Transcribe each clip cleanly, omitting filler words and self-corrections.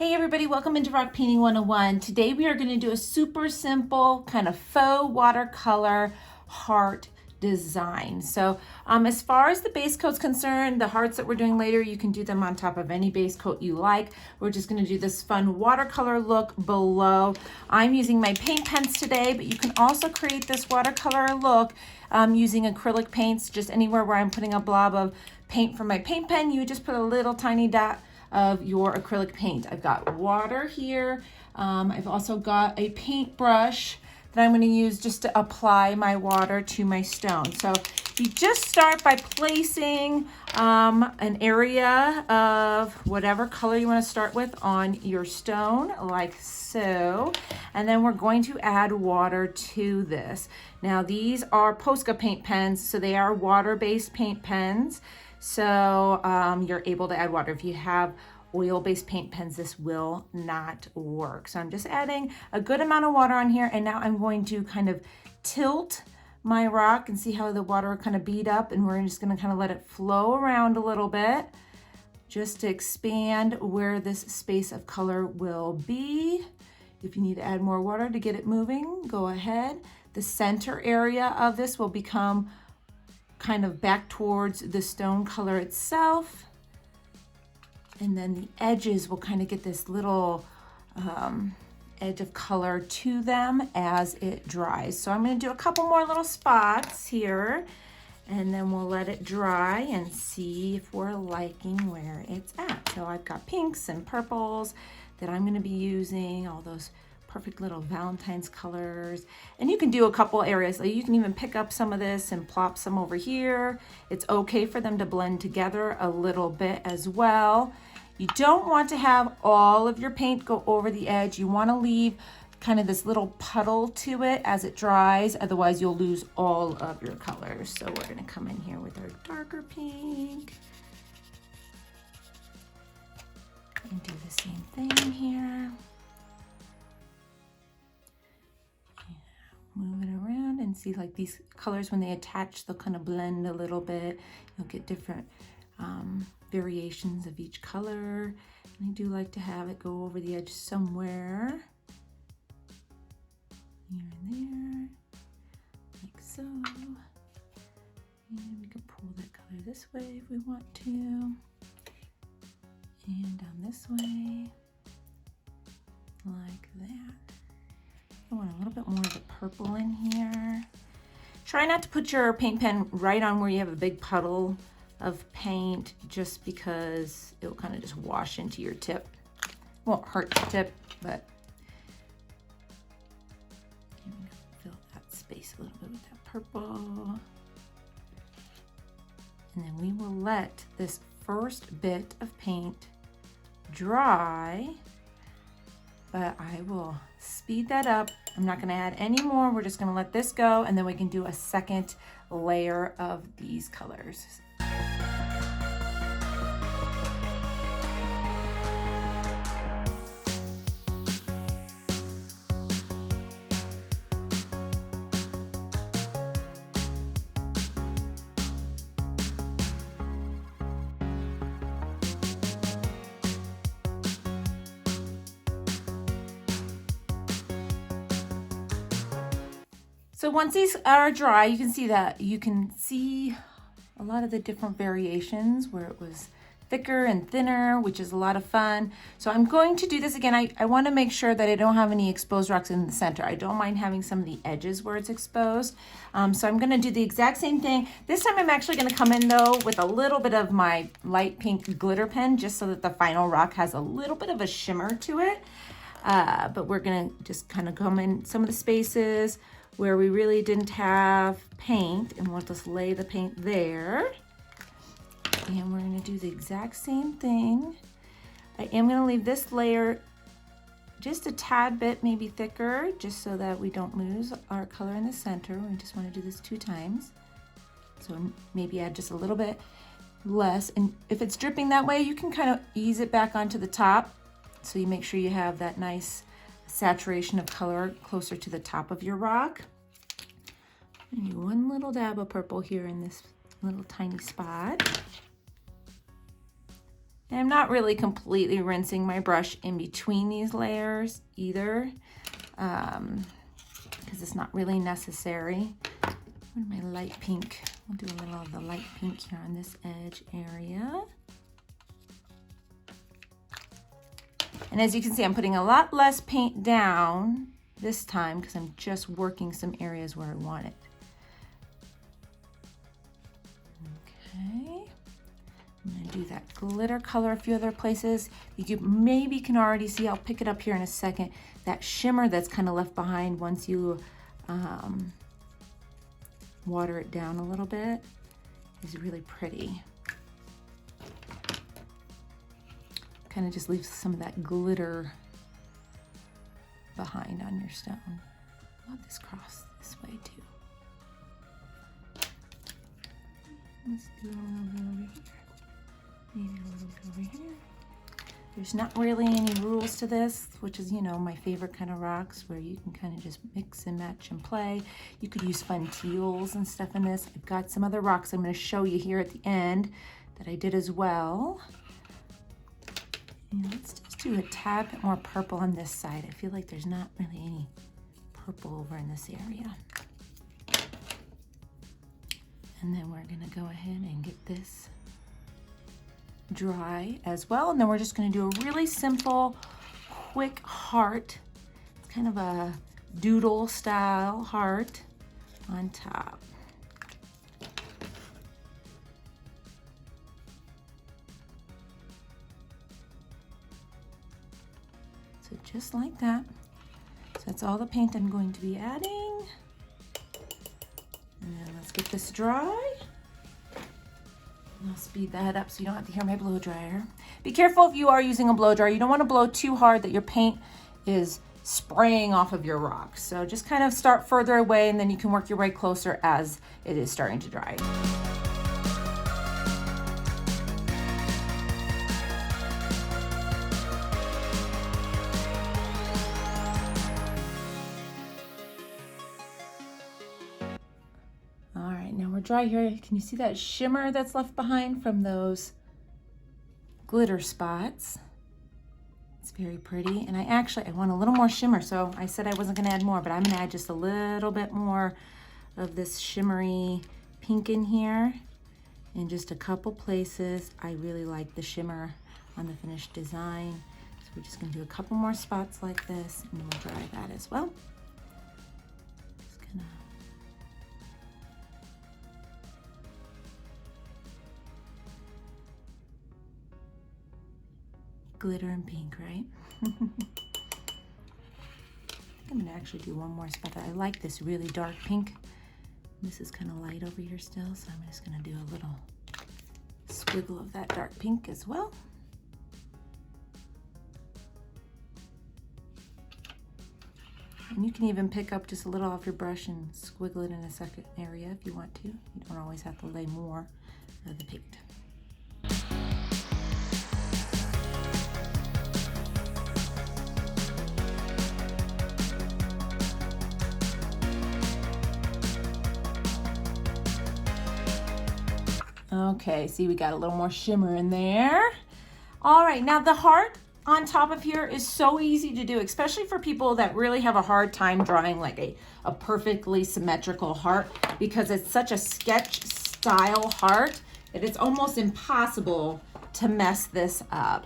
Hey everybody, welcome into Rock Painting 101. Today we are going to do a super simple kind of faux watercolor heart design. So as far as the base coat's concerned, the hearts that we're doing later, you can do them on top of any base coat you like. We're just going to do this fun watercolor look below. I'm using my paint pens today, but you can also create this watercolor look using acrylic paints. Just anywhere where I'm putting a blob of paint from my paint pen, you just put a little tiny dot of your acrylic paint. I've got water here. I've also got a paintbrush that I'm going to use just to apply my water to my stone. So you just start by placing an area of whatever color you want to start with on your stone, like so. And then we're going to add water to this. Now these are Posca paint pens, so they are water-based paint pens. So you're able to add water. If you have oil-based paint pens, this will not work. So I'm just adding a good amount of water on here, and now I'm going to kind of tilt my rock and see how the water kind of bead up, and we're just gonna kind of let it flow around a little bit just to expand where this space of color will be. If you need to add more water to get it moving, go ahead. The center area of this will become kind of back towards the stone color itself. And then the edges will kind of get this little edge of color to them as it dries. So I'm going to do a couple more little spots here, and then we'll let it dry and see if we're liking where it's at. So I've got pinks and purples that I'm going to be using, all those perfect little Valentine's colors. And you can do a couple areas. Like you can even pick up some of this and plop some over here. It's okay for them to blend together a little bit as well. You don't want to have all of your paint go over the edge. You want to leave kind of this little puddle to it as it dries. Otherwise you'll lose all of your colors. So we're going to come in here with our darker pink and do the same thing here. Move it around and see, like, these colors, when they attach, they'll kind of blend a little bit. You'll get different variations of each color. And I do like to have it go over the edge somewhere. Here and there, like so. And we can pull that color this way if we want to. And down this way, like that. I want a little bit more of the purple in here. Try not to put your paint pen right on where you have a big puddle of paint, just because it will kind of just wash into your tip. Won't hurt the tip, but I'm gonna fill that space a little bit with that purple. And then we will let this first bit of paint dry, but I will speed that up. I'm not gonna add any more. We're just gonna let this go, and then we can do a second layer of these colors. So once these are dry, you can see a lot of the different variations where it was thicker and thinner, which is a lot of fun. So I'm going to do this again. I want to make sure that I don't have any exposed rocks in the center. I don't mind having some of the edges where it's exposed. So I'm going to do the exact same thing. This time I'm actually going to come in though with a little bit of my light pink glitter pen, just so that the final rock has a little bit of a shimmer to it. But we're going to just kind of come in some of the spaces where we really didn't have paint, and we'll just lay the paint there. And we're gonna do the exact same thing. I am gonna leave this layer just a tad bit maybe thicker, just so that we don't lose our color in the center. We just wanna do this 2 times. So maybe add just a little bit less. And if it's dripping that way, you can kind of ease it back onto the top, so you make sure you have that nice saturation of color closer to the top of your rock. And do one little dab of purple here in this little tiny spot. And I'm not really completely rinsing my brush in between these layers either, because it's not really necessary. Where's my light pink? I'll do a little of the light pink here on this edge area. And as you can see, I'm putting a lot less paint down this time because I'm just working some areas where I want it. Okay, I'm gonna do that glitter color a few other places. You maybe can already see, I'll pick it up here in a second, that shimmer that's kind of left behind once you water it down a little bit is really pretty. Kind of just leaves some of that glitter behind on your stone. I love this cross this way too. Let's do a little bit over here. Maybe a little bit over here. There's not really any rules to this, which is, you know, my favorite kind of rocks where you can kind of just mix and match and play. You could use fun teals and stuff in this. I've got some other rocks I'm going to show you here at the end that I did as well. And let's just do a tad bit more purple on this side. I feel like there's not really any purple over in this area. And then we're going to go ahead and get this dry as well. And then we're just going to do a really simple, quick heart. It's kind of a doodle style heart on top. So just like that. So that's all the paint I'm going to be adding. And then let's get this dry. I'll speed that up so you don't have to hear my blow dryer. Be careful if you are using a blow dryer. You don't want to blow too hard that your paint is spraying off of your rock. So just kind of start further away and then you can work your way closer as it is starting to dry. Dry here. Can you see that shimmer that's left behind from those glitter spots? It's very pretty. And I want a little more shimmer, so I said I wasn't going to add more, but I'm going to add just a little bit more of this shimmery pink in here in just a couple places. I really like the shimmer on the finished design, so we're just going to do a couple more spots like this and we'll dry that as well. Glitter and pink, right? I'm gonna actually do one more spot. I like this really dark pink. This is kind of light over here still, so I'm just gonna do a little squiggle of that dark pink as well. And you can even pick up just a little off your brush and squiggle it in a second area if you want to. You don't always have to lay more of the paint. Okay, see, we got a little more shimmer in there. All right, now the heart on top of here is so easy to do, especially for people that really have a hard time drawing like a perfectly symmetrical heart, because it's such a sketch style heart that it's almost impossible to mess this up.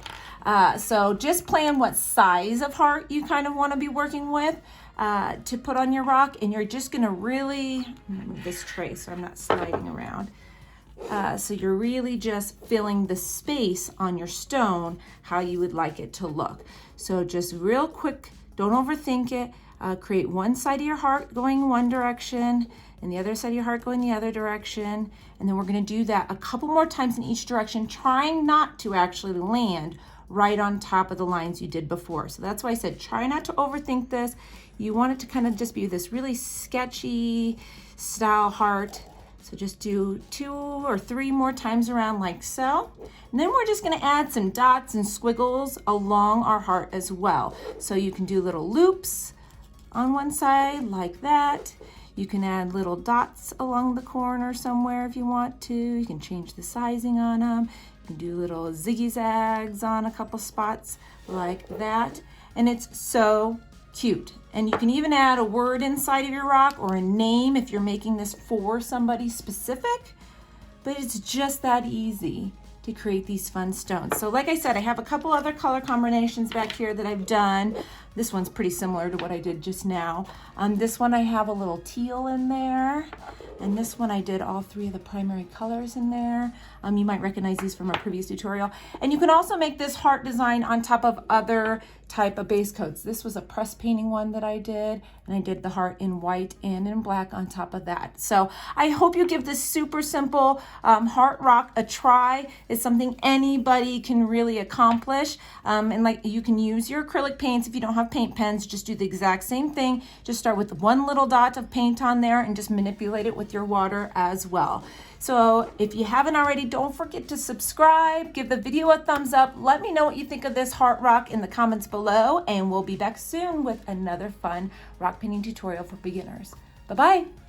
So just plan what size of heart you kind of want to be working with to put on your rock, and you're just gonna really move this tray so I'm not sliding around. So you're really just filling the space on your stone how you would like it to look. So just real quick, don't overthink it. Create one side of your heart going one direction and the other side of your heart going the other direction. And then we're going to do that a couple more times in each direction, trying not to actually land right on top of the lines you did before. So that's why I said try not to overthink this. You want it to kind of just be this really sketchy style heart. So just do 2 or 3 more times around like so. And then we're just gonna add some dots and squiggles along our heart as well. So you can do little loops on one side like that. You can add little dots along the corner somewhere if you want to. You can change the sizing on them. You can do little zigzags on a couple spots like that. And it's so cute. And you can even add a word inside of your rock or a name if you're making this for somebody specific. But it's just that easy to create these fun stones. So like I said, I have a couple other color combinations back here that I've done. This one's pretty similar to what I did just now. This one I have a little teal in there. And this one I did all three of the primary colors in there. You might recognize these from a previous tutorial. And you can also make this heart design on top of other type of base coats. This was a press painting one that I did, and I did the heart in white and in black on top of that. So I hope you give this super simple heart rock a try. It's something anybody can really accomplish. And like, you can use your acrylic paints. If you don't have paint pens, just do the exact same thing. Just start with one little dot of paint on there and just manipulate it with your water as well. So if you haven't already, don't forget to subscribe, give the video a thumbs up. Let me know what you think of this heart rock in the comments below, and we'll be back soon with another fun rock painting tutorial for beginners. Bye-bye.